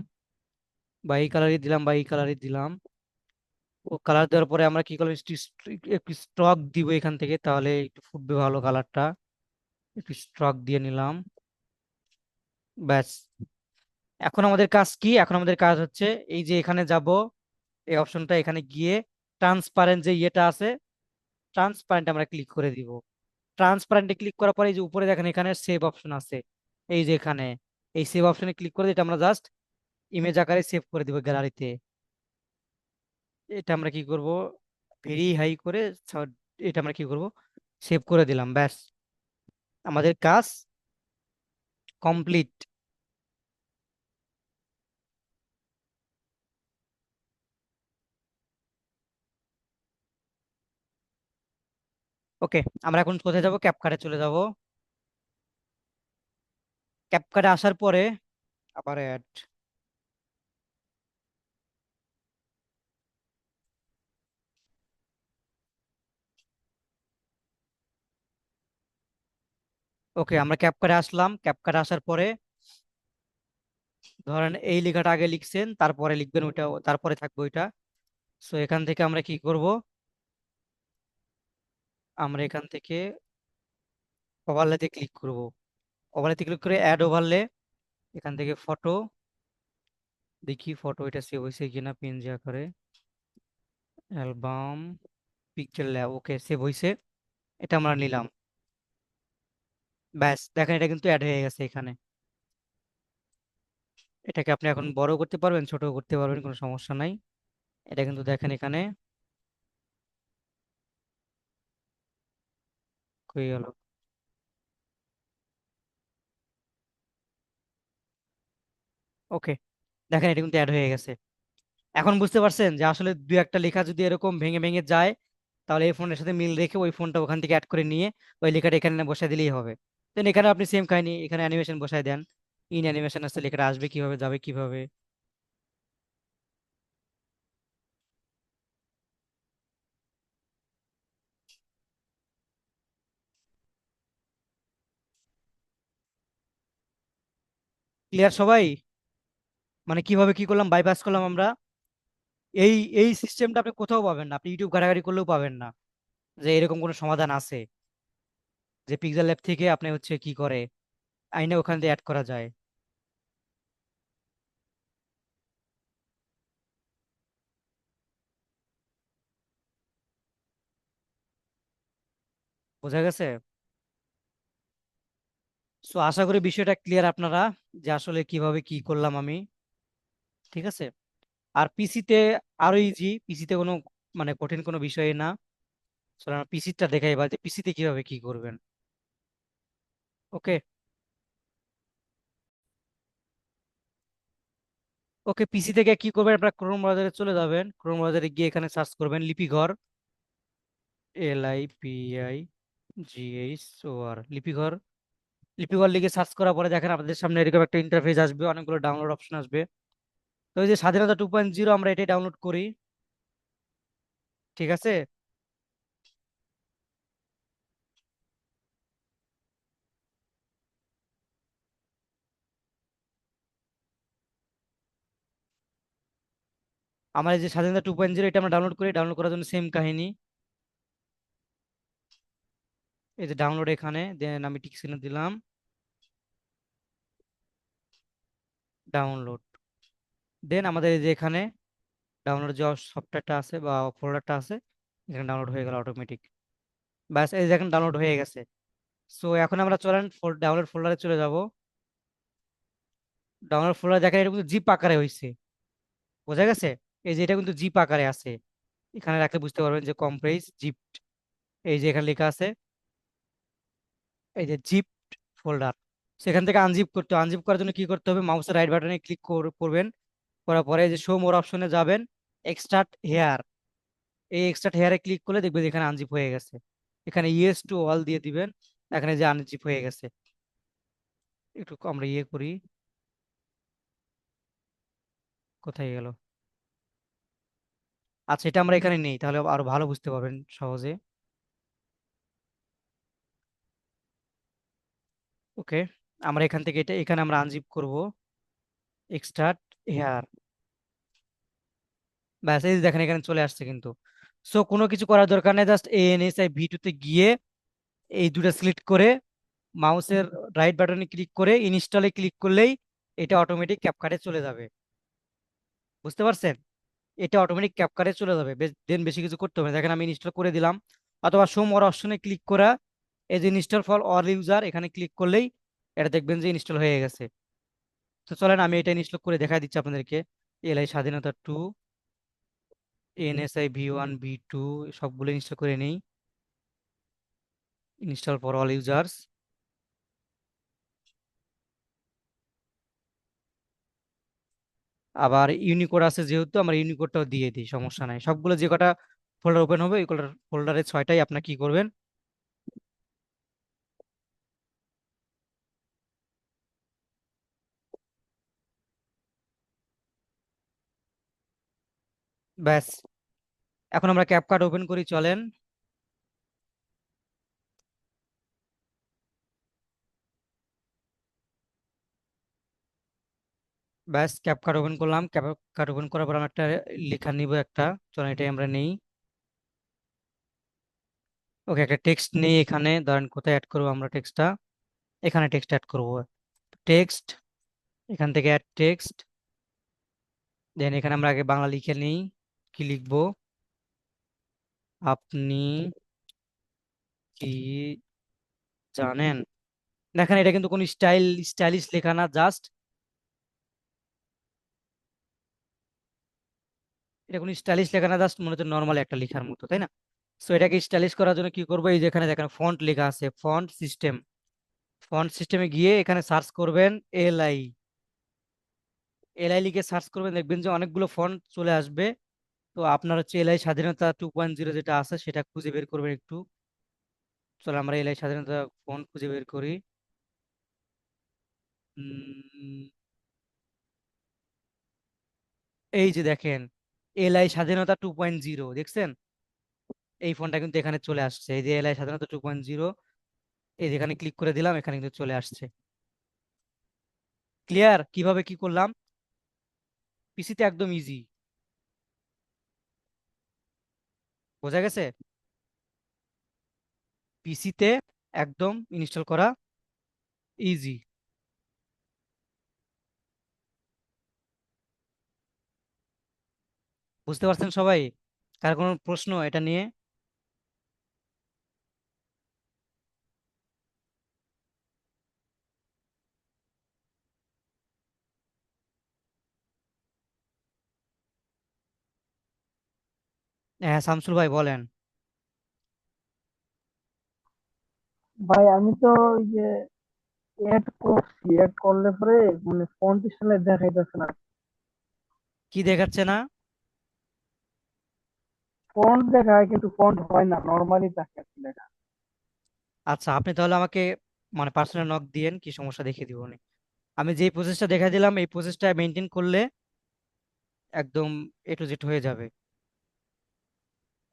বা এই কালারই দিলাম, বা এই কালারই দিলাম। ও কালার দেওয়ার পরে আমরা কি করলাম, একটু স্ট্রক দিব এখান থেকে, তাহলে একটু ফুটবে ভালো কালারটা। একটু স্ট্রক দিয়ে নিলাম। ব্যাস, এখন আমাদের কাজ কি? এখন আমাদের কাজ হচ্ছে এই যে এখানে যাব, এই অপশনটা এখানে গিয়ে ট্রান্সপারেন্ট যে ইয়েটা আছে, ট্রান্সপারেন্ট আমরা ক্লিক করে দিব। ট্রান্সপারেন্টে ক্লিক করার পরে এই যে উপরে দেখেন এখানে সেভ অপশন আছে, এই যে এখানে এই সেভ অপশনে ক্লিক করে এটা আমরা জাস্ট ইমেজ আকারে সেভ করে দিব গ্যালারিতে। এটা আমরা কি করব, ভেরি হাই করে এটা আমরা কি করব, সেভ করে দিলাম। ব্যাস, আমাদের কাজ কমপ্লিট। ওকে, আমরা এখন কোথায় যাব? ক্যাপকাটে চলে যাব। ক্যাপকাটে আসার পরে আবার অ্যাড। ওকে, আমরা ক্যাপকাটে আসলাম। ক্যাপকাটে আসার পরে ধরেন এই লেখাটা আগে লিখছেন, তারপরে লিখবেন ওইটা, তারপরে থাকবে ওইটা। সো এখান থেকে আমরা কি করব, আমরা এখান থেকে ওভারলেতে ক্লিক করব। ওভারলেতে ক্লিক করে অ্যাড ওভারলে, এখান থেকে ফটো, দেখি ফটো এটা সেভ হয়েছে কিনা পিএনজি আকারে। Album, picture lab, okay save হয়েছে। এটা আমরা নিলাম। ব্যাস, দেখেন এটা কিন্তু অ্যাড হয়ে গেছে এখানে। এটাকে আপনি এখন বড় করতে পারবেন, ছোট করতে পারবেন, কোনো সমস্যা নাই। এটা কিন্তু দেখেন এখানে হয়ে গেল। ওকে, দেখেন এটা কিন্তু অ্যাড হয়ে গেছে। এখন বুঝতে পারছেন যে আসলে দুই একটা লেখা যদি এরকম ভেঙে ভেঙে যায়, তাহলে এই ফোনের সাথে মিল রেখে ওই ফোনটা ওখান থেকে অ্যাড করে নিয়ে ওই লেখাটা এখানে বসায় দিলেই হবে। দেন এখানে আপনি সেম কাহিনী, এখানে অ্যানিমেশন বসায় দেন। ইন অ্যানিমেশন আসলে লেখাটা আসবে কিভাবে, যাবে কিভাবে। ক্লিয়ার সবাই? মানে কিভাবে কি করলাম, বাইপাস করলাম আমরা। এই এই সিস্টেমটা আপনি কোথাও পাবেন না, আপনি ইউটিউব ঘাটাঘাটি করলেও পাবেন না যে এরকম কোনো সমাধান আছে যে পিক্সেল ল্যাব থেকে আপনি হচ্ছে কি করে আইনে ওখান দিয়ে অ্যাড করা যায়। বোঝা গেছে? সো আশা করি বিষয়টা ক্লিয়ার আপনারা, যে আসলে কিভাবে কি করলাম আমি। ঠিক আছে? আর পিসিতে আরো ইজি, পিসিতে কোনো মানে কঠিন কোনো বিষয় না। চলো আমরা পিসিটা দেখাই এবার যে পিসিতে কিভাবে কি করবেন। ওকে, ওকে, পিসি থেকে কি করবেন, আপনার ক্রোম ব্রাউজারে চলে যাবেন। ক্রোম ব্রাউজারে গিয়ে এখানে সার্চ করবেন লিপিঘর, LIPIGHOR, লিপিঘর। লিপিঘর লিখে সার্চ করার পরে দেখেন আপনাদের সামনে এরকম একটা ইন্টারফেস আসবে, অনেকগুলো ডাউনলোড অপশন আসবে। তো এই যে স্বাধীনতা 2.0 আমরা এটাই ডাউনলোড করি। ঠিক আছে? আমার এই যে স্বাধীনতা 2.0 এটা আমরা ডাউনলোড করি। ডাউনলোড করার জন্য সেম কাহিনী, এই যে ডাউনলোড, এখানে দেন আমি টিক চিহ্ন দিলাম, ডাউনলোড। দেন আমাদের এই যে এখানে ডাউনলোড যে সফটওয়্যারটা আছে বা ফোল্ডারটা আছে, এখানে ডাউনলোড হয়ে গেল অটোমেটিক। ব্যাস, এই যে এখন ডাউনলোড হয়ে গেছে। সো এখন আমরা চলেন ডাউনলোড ফোল্ডারে চলে যাব। ডাউনলোড ফোল্ডার দেখেন এটা কিন্তু জিপ আকারে হয়েছে। বোঝা গেছে? এই যে এটা কিন্তু জিপ আকারে আছে। এখানে রাখলে বুঝতে পারবেন যে কম্প্রেস জিপ, এই যে এখানে লেখা আছে, এই যে জিপ ফোল্ডার। সেখান থেকে আনজিপ করতে হবে। আনজিপ করার জন্য কি করতে হবে, মাউসের রাইট বাটনে ক্লিক করবেন। করার পরে এই যে শো মোর অপশনে যাবেন, এক্সট্রাক্ট হেয়ার, এই এক্সট্রাক্ট হেয়ারে ক্লিক করলে দেখবেন এখানে আনজিপ হয়ে গেছে। এখানে ইয়েস টু অল দিয়ে দিবেন, এখানে যে আনজিপ হয়ে গেছে। একটু আমরা ইয়ে করি, কোথায় গেল? আচ্ছা, এটা আমরা এখানে নেই, তাহলে আরো ভালো বুঝতে পারবেন সহজে। ওকে, আমরা এখান থেকে এটা এখানে আমরা আনজিপ করব, এক্সট্রাক্ট হেয়ার। ব্যাস, এই যে দেখেন এখানে চলে আসছে কিন্তু। সো কোনো কিছু করার দরকার নেই, জাস্ট এএনএসআই ভি2 তে গিয়ে এই দুটো সিলেক্ট করে মাউসের রাইট বাটনে ক্লিক করে ইনস্টলে ক্লিক করলেই এটা অটোমেটিক ক্যাপকাটে চলে যাবে। বুঝতে পারছেন? এটা অটোমেটিক ক্যাপকাটে চলে যাবে, দেন বেশি কিছু করতে হবে না। দেখেন আমি ইনস্টল করে দিলাম, অথবা শো মোর অপশনে ক্লিক করা, এই যে ইনস্টল ফর অল ইউজার এখানে ক্লিক করলেই এটা দেখবেন যে ইনস্টল হয়ে গেছে। তো চলেন আমি এটা ইনস্টল করে দেখা দিচ্ছি আপনাদেরকে। এলআই স্বাধীনতা 2, এনএসআই ভি1 ভি2 সবগুলো ইনস্টল করে নেই। ইনস্টল ফর অল ইউজার্স, আবার ইউনিকোড আছে যেহেতু আমরা ইউনিকোডটাও দিয়ে দিই, সমস্যা নাই। সবগুলো যে কটা ফোল্ডার ওপেন হবে ওই ফোল্ডারের 6টাই আপনার কি করবেন, ব্যাস। এখন আমরা ক্যাপকাট ওপেন করি, চলেন। ব্যাস, ক্যাপকাট ওপেন করলাম। ক্যাপকাট ওপেন করার পর আমরা একটা লেখা নিব একটা, চলেন এটাই আমরা নেই। ওকে, একটা টেক্সট নেই এখানে, ধরেন কোথায় অ্যাড করবো আমরা টেক্সটটা, এখানে টেক্সট অ্যাড করবো। টেক্সট, এখান থেকে অ্যাড টেক্সট, দেন এখানে আমরা আগে বাংলা লিখে নিই। কি লিখবো? আপনি কি জানেন? দেখেন এটা কিন্তু কোনো স্টাইলিশ লেখা না, জাস্ট এটা কোনো স্টাইলিশ লেখা না, জাস্ট মনে হচ্ছে নর্মাল একটা লেখার মতো, তাই না? সো এটাকে স্টাইলিশ করার জন্য কি করবো, এই যেখানে দেখেন ফন্ট লেখা আছে, ফন্ট সিস্টেমে গিয়ে এখানে সার্চ করবেন এলআই। এলআই লিখে সার্চ করবেন, দেখবেন যে অনেকগুলো ফন্ট চলে আসবে। তো আপনার হচ্ছে এলআই স্বাধীনতা 2.0 যেটা আছে সেটা খুঁজে বের করবেন একটু। চলো আমরা এলআই স্বাধীনতা ফন্ট খুঁজে বের করি। উম, এই যে দেখেন এলআই স্বাধীনতা 2.0, দেখছেন? এই ফোনটা কিন্তু এখানে চলে আসছে, এই যে এলআই স্বাধীনতা 2.0। এই যে এখানে ক্লিক করে দিলাম, এখানে কিন্তু চলে আসছে। ক্লিয়ার কিভাবে কি করলাম? পিসিতে একদম ইজি, বোঝা গেছে? পিসিতে একদম ইনস্টল করা ইজি। বুঝতে পারছেন সবাই? কার কোনো প্রশ্ন এটা নিয়ে? হ্যাঁ, শামসুল ভাই বলেন। ভাই আমি তো ওই যে এড করছি, এড করলে পরে মানে ফন্ট স্টাইল দেখাইতেছে না। কি দেখাচ্ছে না? ফন্ট দেখায় কিন্তু ফন্ট হয় না, নর্মালি থাকে আর কি লেখা। আচ্ছা, আপনি তাহলে আমাকে মানে পার্সোনাল নক দিয়েন, কি সমস্যা দেখিয়ে দিব নি। আমি যে প্রসেসটা দেখা দিলাম এই প্রসেসটা মেনটেন করলে একদম A to Z হয়ে যাবে।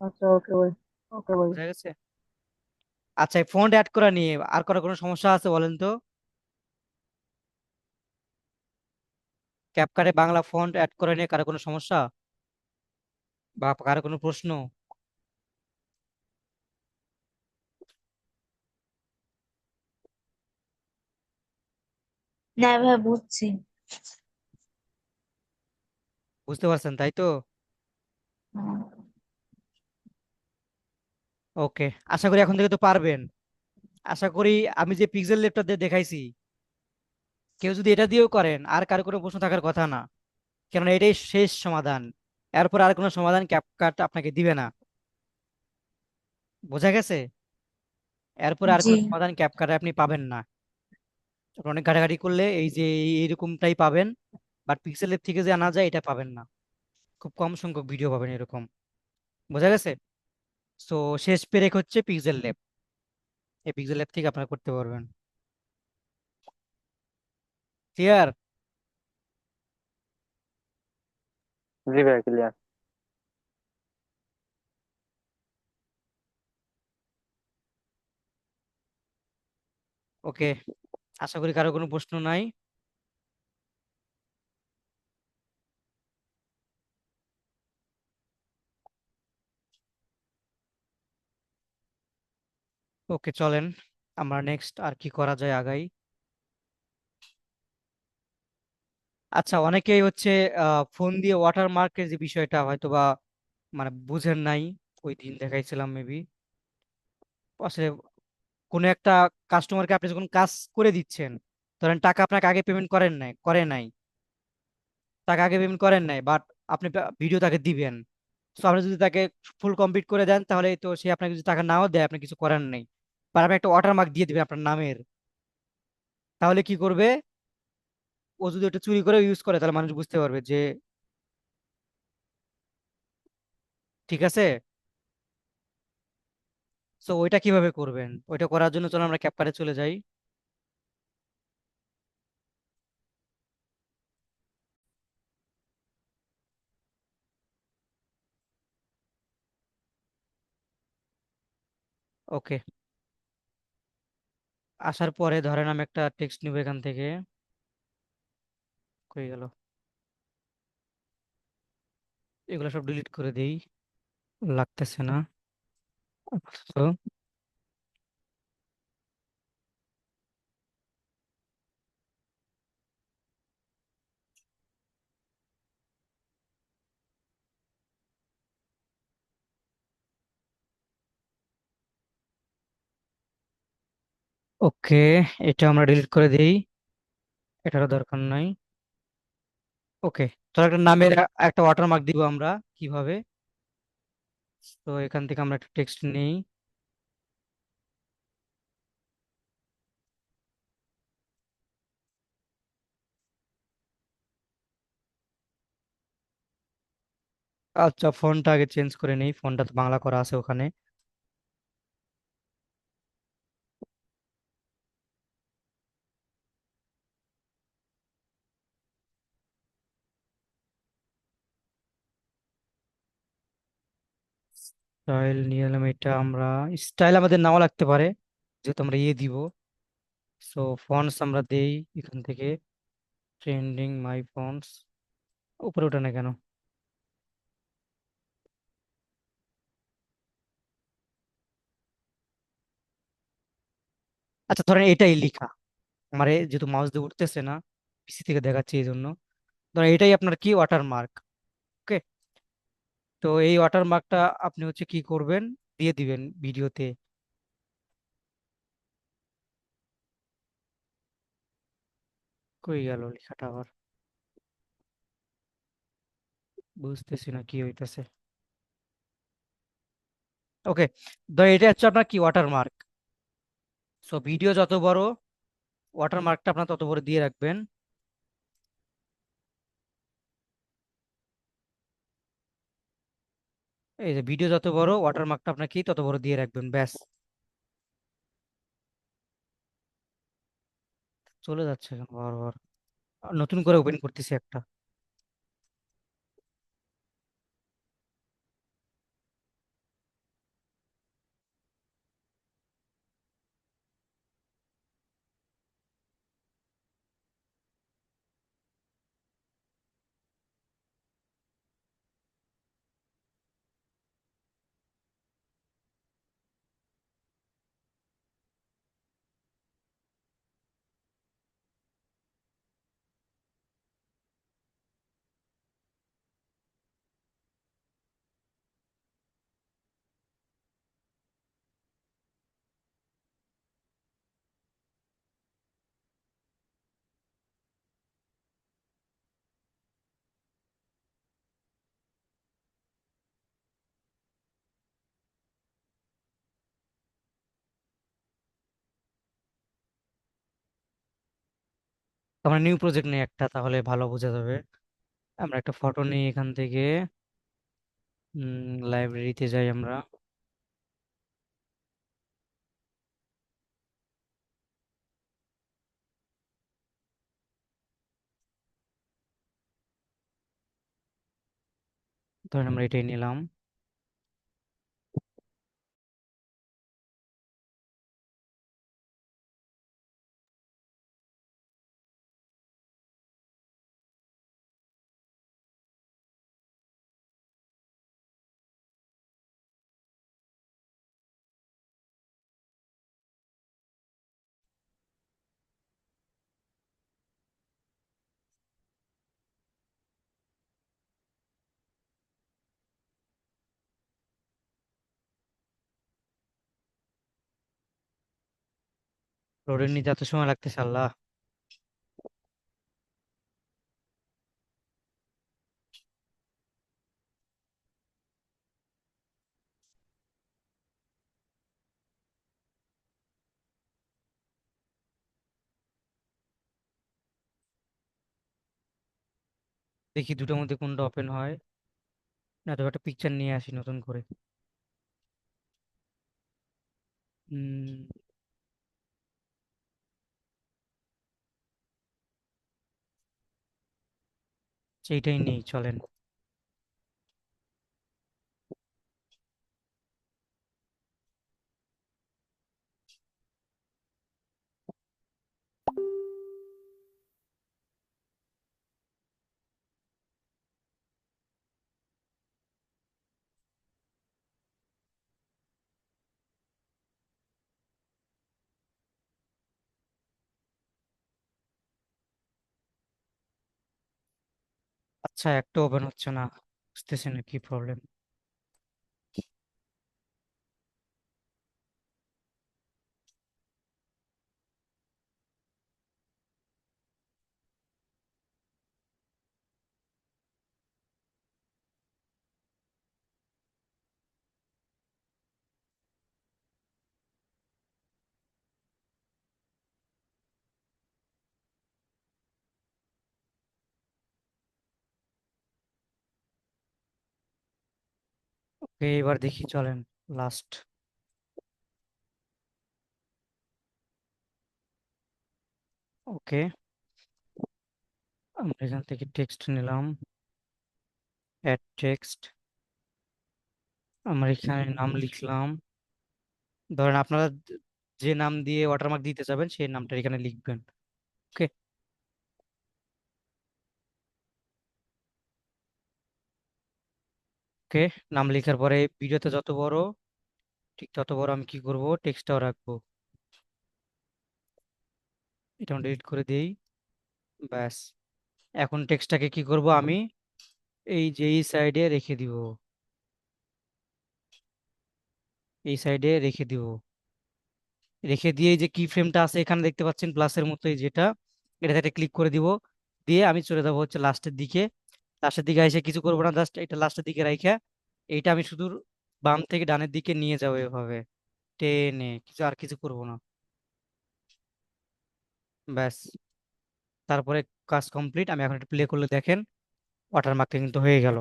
আচ্ছা, ওকে ভাই। ওকে ভাই। বুঝা গেছে? আচ্ছা, ফন্ট অ্যাড করা নিয়ে আর কোনো সমস্যা আছে বলেন তো? ক্যাপকাটে বাংলা ফন্ট অ্যাড করা নিয়ে কারো কোনো সমস্যা বা কারো কোনো প্রশ্ন? না ভাই, বুঝছি। বুঝতে পারছেন তাই তো? হুম। ওকে, আশা করি এখন থেকে তো পারবেন। আশা করি আমি যে পিক্সেল ল্যাবটা দিয়ে দেখাইছি, কেউ যদি এটা দিয়েও করেন আর কারো কোনো প্রশ্ন থাকার কথা না, কেননা এটাই শেষ সমাধান। এরপর আর কোনো সমাধান ক্যাপকাট আপনাকে দিবে না। বোঝা গেছে? এরপর আর জি। কোনো সমাধান ক্যাপকাটে আপনি পাবেন না। আপনি অনেক ঘাটাঘাটি করলে এই যে এইরকমটাই পাবেন, বাট পিক্সেল ল্যাব থেকে যে আনা যায় এটা পাবেন না। খুব কম সংখ্যক ভিডিও পাবেন এরকম। বোঝা গেছে? সো শেষ পেরেক হচ্ছে পিক্সেল ল্যাব, এই পিক্সেল ল্যাব থেকে আপনারা করতে পারবেন। ক্লিয়ার? জি ভাই, ক্লিয়ার। ওকে, আশা করি কারো কোনো প্রশ্ন নাই। ওকে, চলেন আমরা নেক্সট আর কি করা যায় আগাই। আচ্ছা, অনেকেই হচ্ছে ফোন দিয়ে ওয়াটারমার্কের যে বিষয়টা হয়তো বা মানে বুঝেন নাই, ওই দিন দেখাইছিলাম মেবি। আসলে কোনো একটা কাস্টমারকে আপনি যখন কাজ করে দিচ্ছেন, ধরেন টাকা আপনাকে আগে পেমেন্ট করেন নাই, বাট আপনি ভিডিও তাকে দিবেন। তো আপনি যদি তাকে ফুল কমপ্লিট করে দেন, তাহলে তো সে আপনাকে যদি টাকা নাও দেয়, আপনি কিছু করার নেই। বা আপনি একটা ওয়াটারমার্ক দিয়ে দিবেন আপনার নামের, তাহলে কি করবে? ও যদি ওটা চুরি করে ইউজ করে, তাহলে মানুষ বুঝতে পারবে যে ঠিক আছে। সো ওইটা কিভাবে করবেন? ওইটা করার জন্য চলো আমরা ক্যাপকাটে চলে যাই। ওকে, আসার পরে ধরেন আমি একটা টেক্সট নিব এখান থেকে। হয়ে গেল, এগুলো সব ডিলিট করে দেই, লাগতেছে না আপাতত। ওকে, এটা আমরা ডিলিট করে দেই, এটারও দরকার নাই। ওকে, তো একটা নামের একটা ওয়াটারমার্ক দিব আমরা কিভাবে? তো এখান থেকে আমরা একটা টেক্সট নেই। আচ্ছা, ফন্টটা আগে চেঞ্জ করে নেই, ফন্টটা তো বাংলা করা আছে ওখানে। স্টাইল নিয়ে এলাম, এটা আমরা স্টাইল আমাদের নাও লাগতে পারে, যেহেতু আমরা ইয়ে দিব। সো ফন্টস আমরা দেই এখান থেকে, ট্রেন্ডিং মাই ফন্টস, উপরে ওঠে না কেন? আচ্ছা, ধরেন এটাই লিখা, আমার যেহেতু মাউস দিয়ে উঠতেছে না, পিসি থেকে দেখাচ্ছি এই জন্য। ধরেন এটাই আপনার কি ওয়াটারমার্ক। ওকে, তো এই ওয়াটারমার্কটা আপনি হচ্ছে কি করবেন, দিয়ে দিবেন ভিডিওতে। কই গেল লেখাটা আবার? বুঝতেছি না কি হইতেছে। ওকে, তো এটা হচ্ছে আপনার কি ওয়াটারমার্ক। সো ভিডিও যত বড়, ওয়াটারমার্কটা আপনার তত বড় দিয়ে রাখবেন। এই যে ভিডিও যত বড়, ওয়াটারমার্কটা আপনার কি তত বড় দিয়ে রাখবেন, ব্যাস। চলে যাচ্ছে কেন বারবার? নতুন করে ওপেন করতেছি একটা। আমরা নিউ প্রজেক্ট নিয়ে একটা, তাহলে ভালো বোঝা যাবে। আমরা একটা ফটো নিই এখান থেকে, লাইব্রেরিতে যাই আমরা। ধরেন আমরা এটাই নিলাম। লোডের নিতে এত সময় লাগতেছে আল্লাহ। দেখি দুটোর মধ্যে কোনটা ওপেন হয়। না তো একটা পিকচার নিয়ে আসি নতুন করে। হুম, সেইটাই নেই, চলেন। আচ্ছা, একটা ওপেন হচ্ছে না, বুঝতেছি না কি প্রবলেম। ওকে, এবার দেখি, চলেন। লাস্ট। ওকে, আমরা এখান থেকে টেক্সট নিলাম, অ্যাড টেক্সট। আমরা এখানে নাম লিখলাম। ধরেন আপনারা যে নাম দিয়ে ওয়াটারমার্ক দিতে চাবেন সেই নামটা এখানে লিখবেন। ওকে। ওকে, নাম লেখার পরে ভিডিওতে যত বড় ঠিক তত বড় আমি কি করব, টেক্সটটাও রাখবো। এটা ডিলিট করে দেই। ব্যাস। এখন টেক্সটটাকে কি করব আমি, এই যে এই সাইডে রেখে দিব, এই সাইডে রেখে দিব। রেখে দিয়ে এই যে কি ফ্রেমটা আছে এখানে দেখতে পাচ্ছেন প্লাসের মতো, এই যেটা, এটাতে ক্লিক করে দিব। দিয়ে আমি চলে যাবো হচ্ছে লাস্টের দিকে। লাস্টের দিকে এসে কিছু করবো না, জাস্ট এটা লাস্টের দিকে রাইখা এইটা আমি শুধু বাম থেকে ডানের দিকে নিয়ে যাবো এভাবে টেনে, কিছু আর কিছু করব না। ব্যাস। তারপরে কাজ কমপ্লিট। আমি এখন একটু প্লে করলে দেখেন ওয়াটারমার্কটা কিন্তু হয়ে গেল।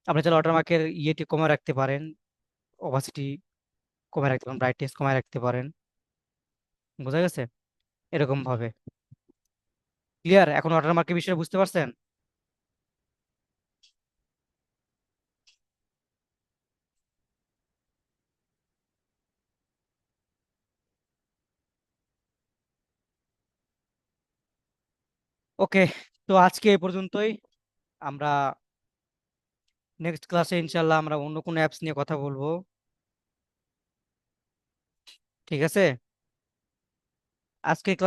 আপনি চাইলে ওয়াটারমার্কের ইয়েটি কমে রাখতে পারেন, ওপাসিটি কমে রাখতে পারেন, ব্রাইটনেস কমে রাখতে পারেন। বোঝা গেছে? এরকম ভাবে। ক্লিয়ার? এখন ওয়াটারমার্কের বিষয়ে বুঝতে পারছেন? ওকে, তো আজকে এ পর্যন্তই। আমরা নেক্সট ক্লাসে ইনশাল্লাহ আমরা অন্য কোনো অ্যাপস নিয়ে কথা বলবো। ঠিক আছে? আজকে ক্লাস